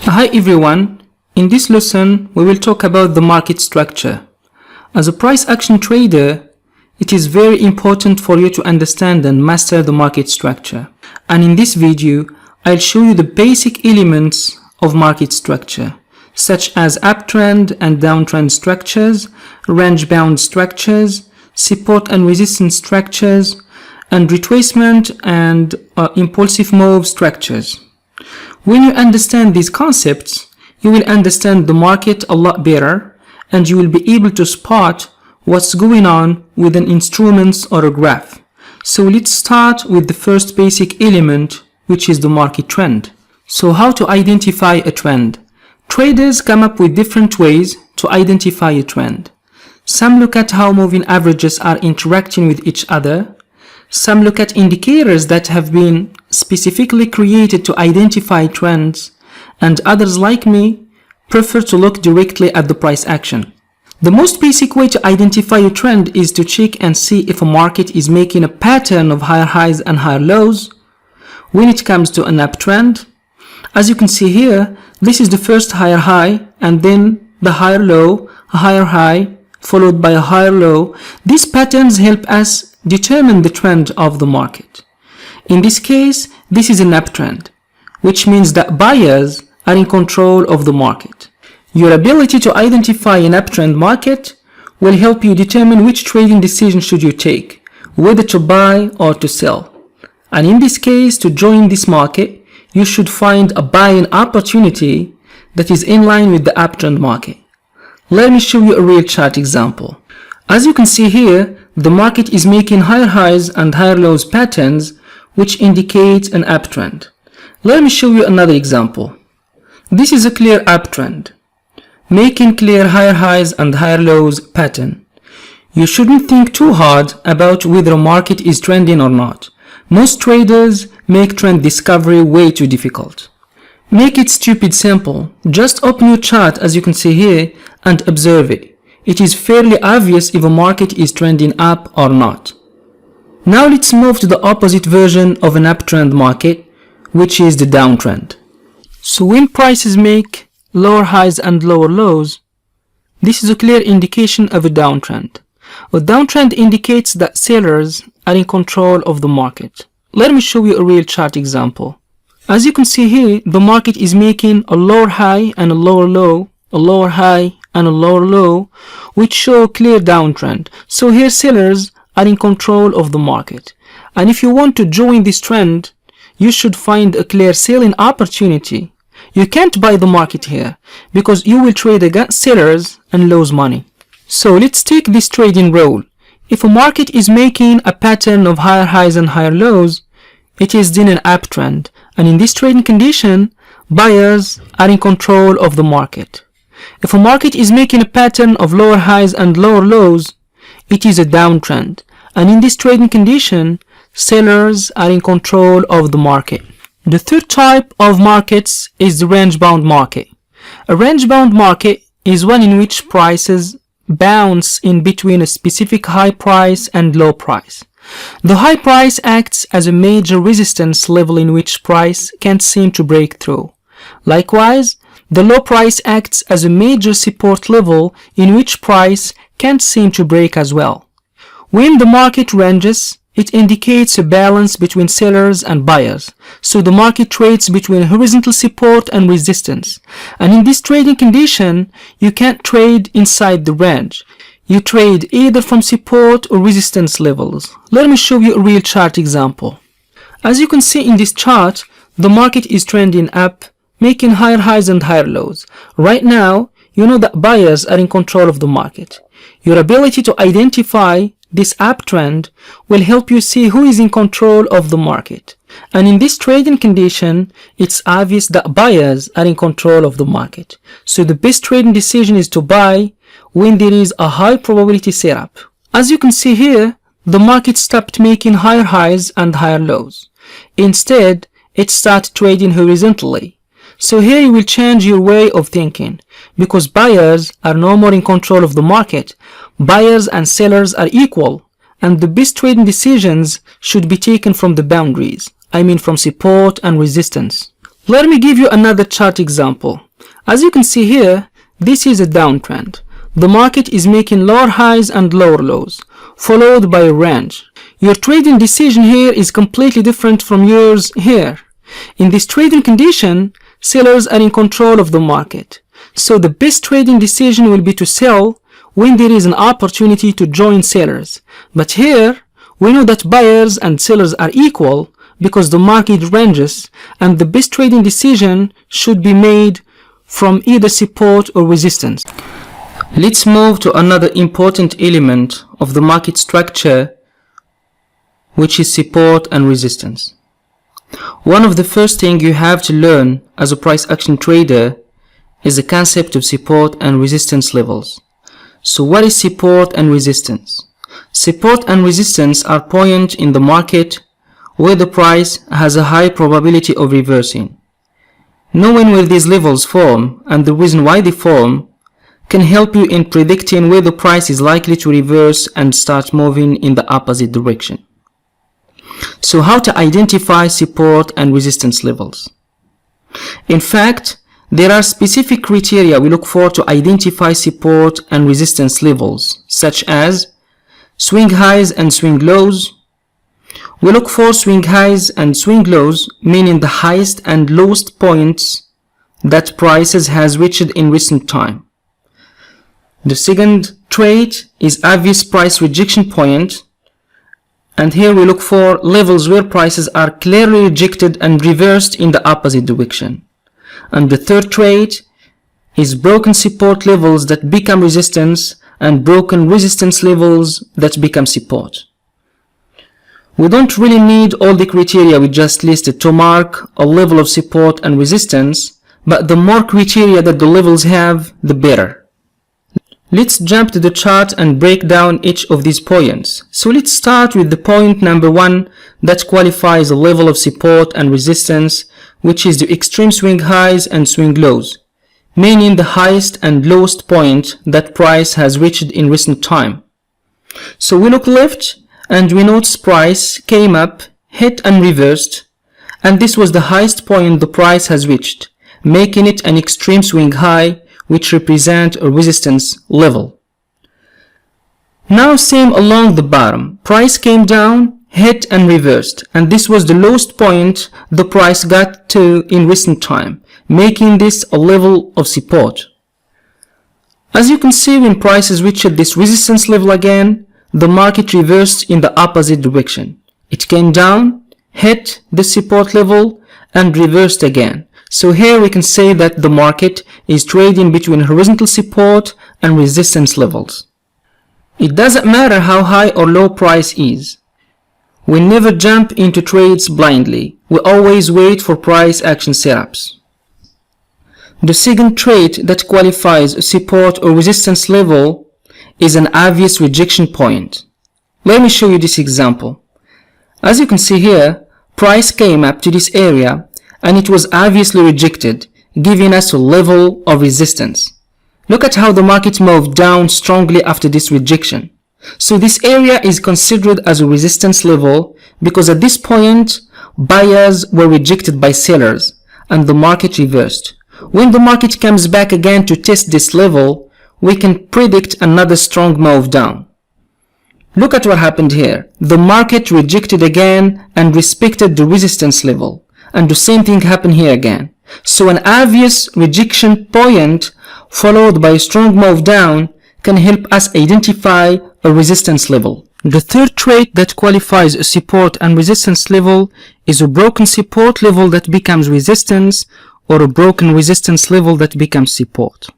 Hi everyone, in this lesson we will talk about the market structure. As a price action trader, it is very important for you to understand and master the market structure. And in this video, I'll show you the basic elements of market structure, such as uptrend and downtrend structures, range-bound structures, support and resistance structures, and retracement and impulsive move structures. When you understand these concepts, you will understand the market a lot better and you will be able to spot what's going on with an instrument or a graph. So let's start with the first basic element, which is the market trend. So how to identify a trend? Traders come up with different ways to identify a trend. Some look at how moving averages are interacting with each other. Some look at indicators that have been specifically created to identify trends, and others like me prefer to look directly at the price action. The most basic way to identify a trend is to check and see if a market is making a pattern of higher highs and higher lows. When it comes to an uptrend, as you can see here, this is the first higher high and then the higher low, a higher high followed by a higher low. These patterns help us determine the trend of the market. In this case, this is an uptrend, which means that buyers are in control of the market. Your ability to identify an uptrend market will help you determine which trading decision should you take, whether to buy or to sell. And in this case, to join this market, you should find a buying opportunity that is in line with the uptrend market. Let me show you a real chart example. As you can see here, the market is making higher highs and higher lows patterns, which indicate an uptrend. Let me show you another example. This is a clear uptrend, making clear higher highs and higher lows pattern. You shouldn't think too hard about whether a market is trending or not. Most traders make trend discovery way too difficult. Make it stupid simple. Just open your chart as you can see here and observe it. It is fairly obvious if a market is trending up or not. Now let's move to the opposite version of an uptrend market, which is the downtrend. So when prices make lower highs and lower lows, this is a clear indication of a downtrend. A downtrend indicates that sellers are in control of the market. Let me show you a real chart example. As you can see here, the market is making a lower high and a lower low, a lower high and a lower low, which show a clear downtrend. So here sellers are in control of the market. And if you want to join this trend, you should find a clear selling opportunity. You can't buy the market here because you will trade against sellers and lose money. So let's take this trading rule. If a market is making a pattern of higher highs and higher lows, it is then an uptrend. And in this trading condition, buyers are in control of the market. If a market is making a pattern of lower highs and lower lows, it is a downtrend. And in this trading condition, sellers are in control of the market. The third type of markets is the range-bound market. A range-bound market is one in which prices bounce in between a specific high price and low price. The high price acts as a major resistance level in which price can't seem to break through. Likewise, the low price acts as a major support level in which price can't seem to break as well. When the market ranges, it indicates a balance between sellers and buyers. So the market trades between horizontal support and resistance. And in this trading condition, you can't trade inside the range. You trade either from support or resistance levels. Let me show you a real chart example. As you can see in this chart, the market is trending up, making higher highs and higher lows. Right now, you know that buyers are in control of the market. Your ability to identify this uptrend will help you see who is in control of the market. And in this trading condition, it's obvious that buyers are in control of the market. So the best trading decision is to buy when there is a high probability setup. As you can see here, the market stopped making higher highs and higher lows. Instead, it started trading horizontally. So here you will change your way of thinking because buyers are no more in control of the market. Buyers and sellers are equal, and the best trading decisions should be taken from the boundaries. I mean from support and resistance. Let me give you another chart example. As you can see here, this is a downtrend. The market is making lower highs and lower lows, followed by a range. Your trading decision here is completely different from yours here. In this trading condition, sellers are in control of the market. So the best trading decision will be to sell when there is an opportunity to join sellers. But here, we know that buyers and sellers are equal because the market ranges, and the best trading decision should be made from either support or resistance. Let's move to another important element of the market structure, which is support and resistance. One of the first things you have to learn as a price action trader is the concept of support and resistance levels. So what is support and resistance? Support and resistance are points in the market where the price has a high probability of reversing. Knowing where these levels form and the reason why they form can help you in predicting where the price is likely to reverse and start moving in the opposite direction. So how to identify support and resistance levels? In fact, there are specific criteria we look for to identify support and resistance levels, such as swing highs and swing lows. We look for swing highs and swing lows, meaning the highest and lowest points that prices has reached in recent time. The second trait is obvious price rejection point, and here we look for levels where prices are clearly rejected and reversed in the opposite direction. And the third trait is broken support levels that become resistance and broken resistance levels that become support. We don't really need all the criteria we just listed to mark a level of support and resistance, but the more criteria that the levels have, the better. Let's jump to the chart and break down each of these points. So let's start with the point number 1 that qualifies a level of support and resistance, which is the extreme swing highs and swing lows, meaning the highest and lowest point that price has reached in recent time. So we look left and we notice price came up, hit and reversed, and this was the highest point the price has reached, making it an extreme swing high, which represent a resistance level. Now same along the bottom, price came down, hit and reversed, and this was the lowest point the price got to in recent time, making this a level of support. As you can see, when prices reached this resistance level again, the market reversed in the opposite direction. It came down, hit the support level and reversed again. So here we can say that the market is trading between horizontal support and resistance levels. It doesn't matter how high or low price is. We never jump into trades blindly. We always wait for price action setups. The second trait that qualifies a support or resistance level is an obvious rejection point. Let me show you this example. As you can see here, price came up to this area and it was obviously rejected, giving us a level of resistance. Look at how the market moved down strongly after this rejection. So this area is considered as a resistance level because at this point, buyers were rejected by sellers and the market reversed. When the market comes back again to test this level, we can predict another strong move down. Look at what happened here. The market rejected again and respected the resistance level. And the same thing happened here again. So an obvious rejection point followed by a strong move down can help us identify a resistance level. The third trait that qualifies a support and resistance level is a broken support level that becomes resistance or a broken resistance level that becomes support.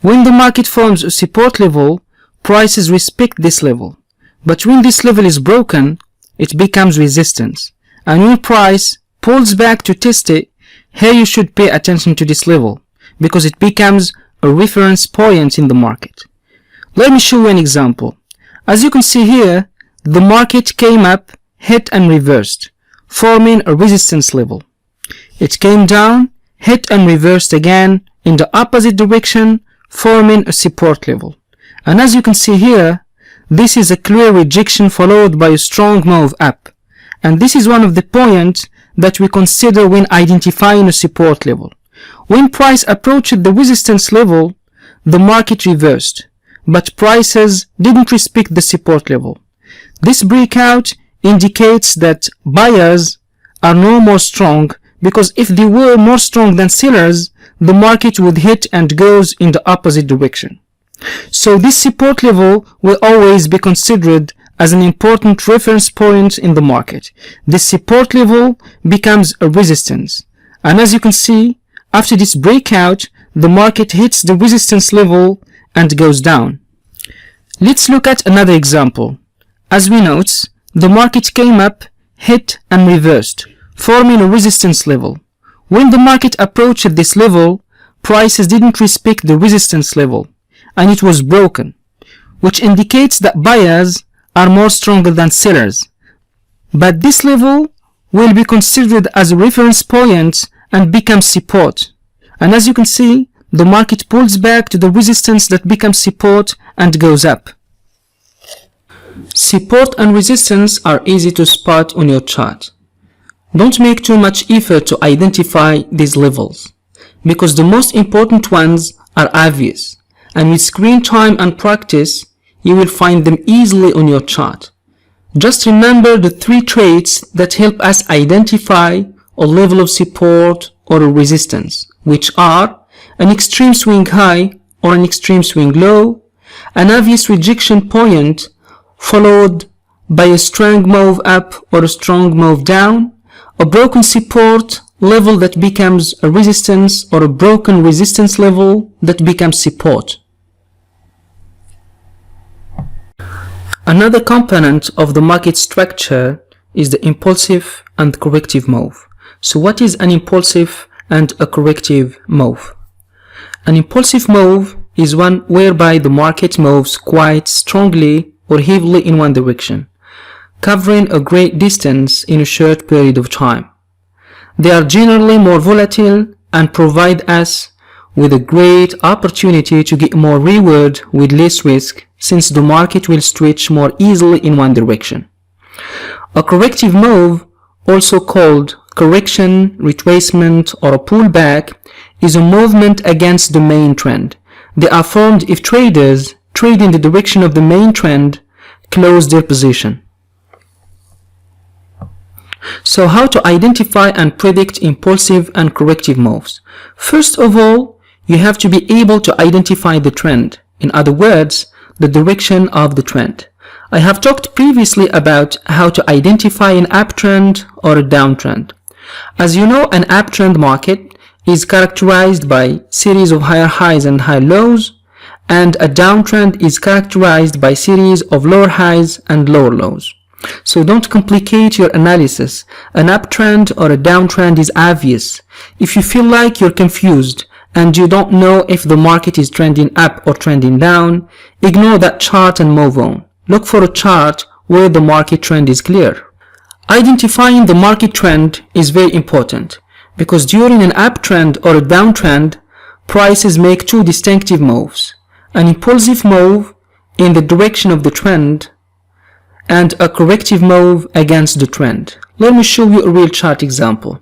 When the market forms a support level, prices respect this level. But when this level is broken, it becomes resistance. And when price pulls back to test it, here you should pay attention to this level because it becomes a reference point in the market. Let me show you an example. As you can see here, the market came up, hit and reversed, forming a resistance level. It came down, hit and reversed again in the opposite direction, forming a support level. And as you can see here, this is a clear rejection followed by a strong move up. And this is one of the points that we consider when identifying a support level. When price approached the resistance level, the market reversed, but prices didn't respect the support level. This breakout indicates that buyers are no more strong, because if they were more strong than sellers, the market would hit and goes in the opposite direction. So this support level will always be considered as an important reference point in the market. This support level becomes a resistance. And as you can see, after this breakout, the market hits the resistance level and goes down. Let's look at another example. As we note, the market came up, hit and reversed, forming a resistance level. When the market approached this level, prices didn't respect the resistance level, and it was broken, which indicates that buyers are more stronger than sellers. But this level will be considered as a reference point and becomes support. And as you can see, the market pulls back to the resistance that becomes support and goes up. Support and resistance are easy to spot on your chart. Don't make too much effort to identify these levels, because the most important ones are obvious, and with screen time and practice, you will find them easily on your chart. Just remember the 3 traits that help us identify a level of support or a resistance, which are an extreme swing high or an extreme swing low, an obvious rejection point followed by a strong move up or a strong move down, a broken support level that becomes a resistance, or a broken resistance level that becomes support. Another component of the market structure is the impulsive and corrective move. So what is an impulsive and a corrective move? An impulsive move is one whereby the market moves quite strongly or heavily in one direction, covering a great distance in a short period of time. They are generally more volatile and provide us with a great opportunity to get more reward with less risk, since the market will switch more easily in one direction. A corrective move, also called correction, retracement, or a pullback, is a movement against the main trend. They are formed if traders trade in the direction of the main trend close their position. So how to identify and predict impulsive and corrective moves? First of all, you have to be able to identify the trend. In other words, the direction of the trend. I have talked previously about how to identify an uptrend or a downtrend. As you know, an uptrend market is characterized by series of higher highs and higher lows, and a downtrend is characterized by series of lower highs and lower lows. So don't complicate your analysis. An uptrend or a downtrend is obvious. If you feel like you're confused and you don't know if the market is trending up or trending down, ignore that chart and move on. Look for a chart where the market trend is clear. Identifying the market trend is very important, because during an uptrend or a downtrend, prices make 2 distinctive moves: an impulsive move in the direction of the trend and a corrective move against the trend. Let me show you a real chart example.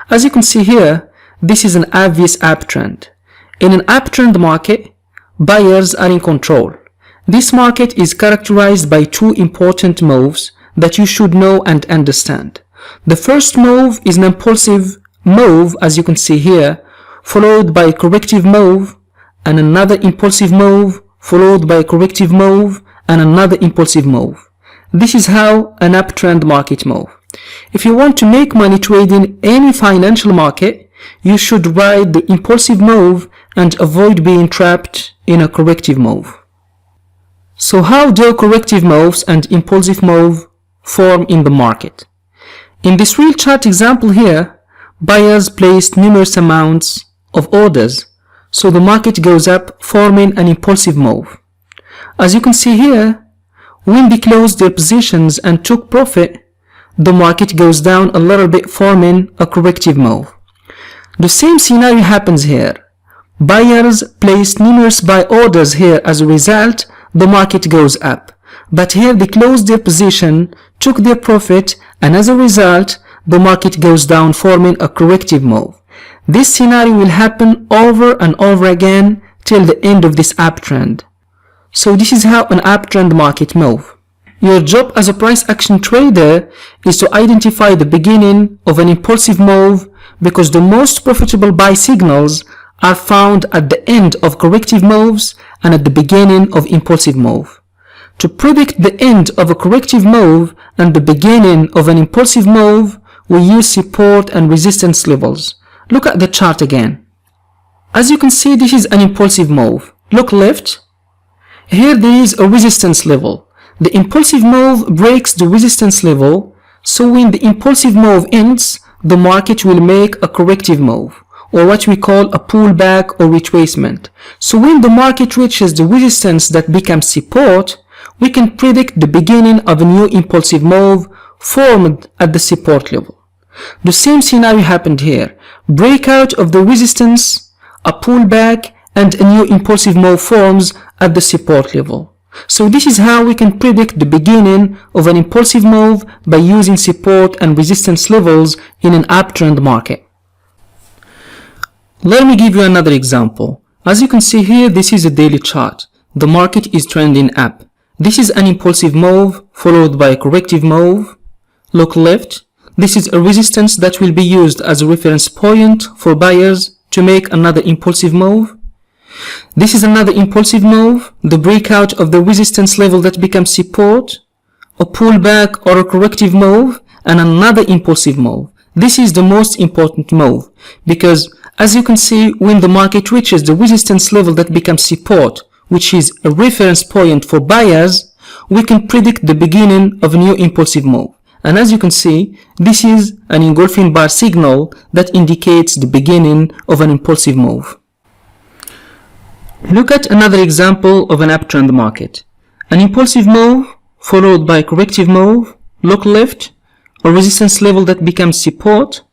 As you can see here, this is an obvious uptrend. In an uptrend market, buyers are in control. This market is characterized by 2 important moves that you should know and understand. The first move is an impulsive move, as you can see here, followed by a corrective move, and another impulsive move, followed by a corrective move, and another impulsive move. This is how an uptrend market moves. If you want to make money trading any financial market, you should ride the impulsive move and avoid being trapped in a corrective move. So how do corrective moves and impulsive move form in the market? In this real chart example here, buyers placed numerous amounts of orders, so the market goes up, forming an impulsive move. As you can see here, when they closed their positions and took profit, the market goes down a little bit, forming a corrective move. The same scenario happens here. Buyers placed numerous buy orders here. As a result, the market goes up. But here they closed their position, took their profit, and as a result, the market goes down, forming a corrective move. This scenario will happen over and over again till the end of this uptrend. So this is how an uptrend market moves. Your job as a price action trader is to identify the beginning of an impulsive move, because the most profitable buy signals are found at the end of corrective moves and at the beginning of impulsive move. To predict the end of a corrective move and the beginning of an impulsive move, we use support and resistance levels. Look at the chart again. As you can see, this is an impulsive move. Look left. Here there is a resistance level. The impulsive move breaks the resistance level, so when the impulsive move ends, the market will make a corrective move, or what we call a pullback or retracement. So when the market reaches the resistance that becomes support, we can predict the beginning of a new impulsive move formed at the support level. The same scenario happened here. Breakout of the resistance, a pullback, and a new impulsive move forms at the support level. So this is how we can predict the beginning of an impulsive move by using support and resistance levels in an uptrend market. Let me give you another example. As you can see here, this is a daily chart. The market is trending up. This is an impulsive move followed by a corrective move. Look left. This is a resistance that will be used as a reference point for buyers to make another impulsive move. This is another impulsive move, the breakout of the resistance level that becomes support, a pullback or a corrective move, and another impulsive move. This is the most important move because, as you can see, when the market reaches the resistance level that becomes support, which is a reference point for buyers, we can predict the beginning of a new impulsive move. And as you can see, this is an engulfing bar signal that indicates the beginning of an impulsive move. Look at another example of an uptrend market. An impulsive move followed by a corrective move. Look left, a resistance level that becomes support.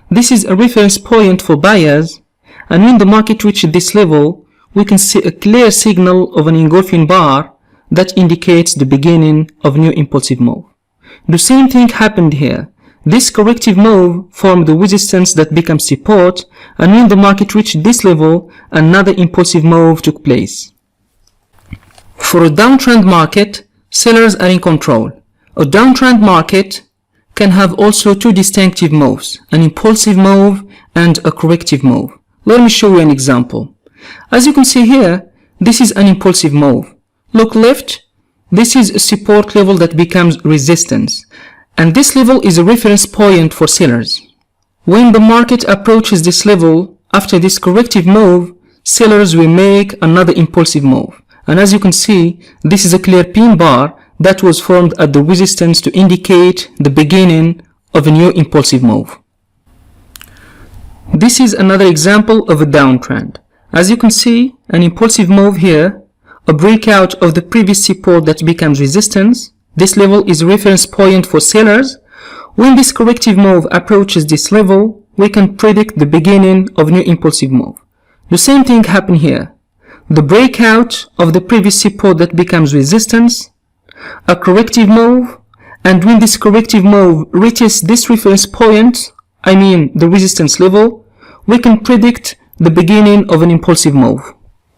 This is a reference point for buyers, and when the market reaches this level, we can see a clear signal of an engulfing bar that indicates the beginning of a new impulsive move. The same thing happened here. This corrective move formed the resistance that becomes support, and when the market reached this level, another impulsive move took place. For a downtrend market, sellers are in control. A downtrend market can have also two distinctive moves, an impulsive move and a corrective move. Let me show you an example. As you can see here, this is an impulsive move. Look left. This is a support level that becomes resistance, and this level is a reference point for sellers. When the market approaches this level, after this corrective move, sellers will make another impulsive move. And as you can see, this is a clear pin bar that was formed at the resistance to indicate the beginning of a new impulsive move. This is another example of a downtrend. As you can see, an impulsive move here, a breakout of the previous support that becomes resistance. This level is a reference point for sellers. When this corrective move approaches this level, we can predict the beginning of a new impulsive move. The same thing happened here. The breakout of the previous support that becomes resistance, a corrective move, and when this corrective move reaches this reference point, the resistance level, we can predict the beginning of an impulsive move.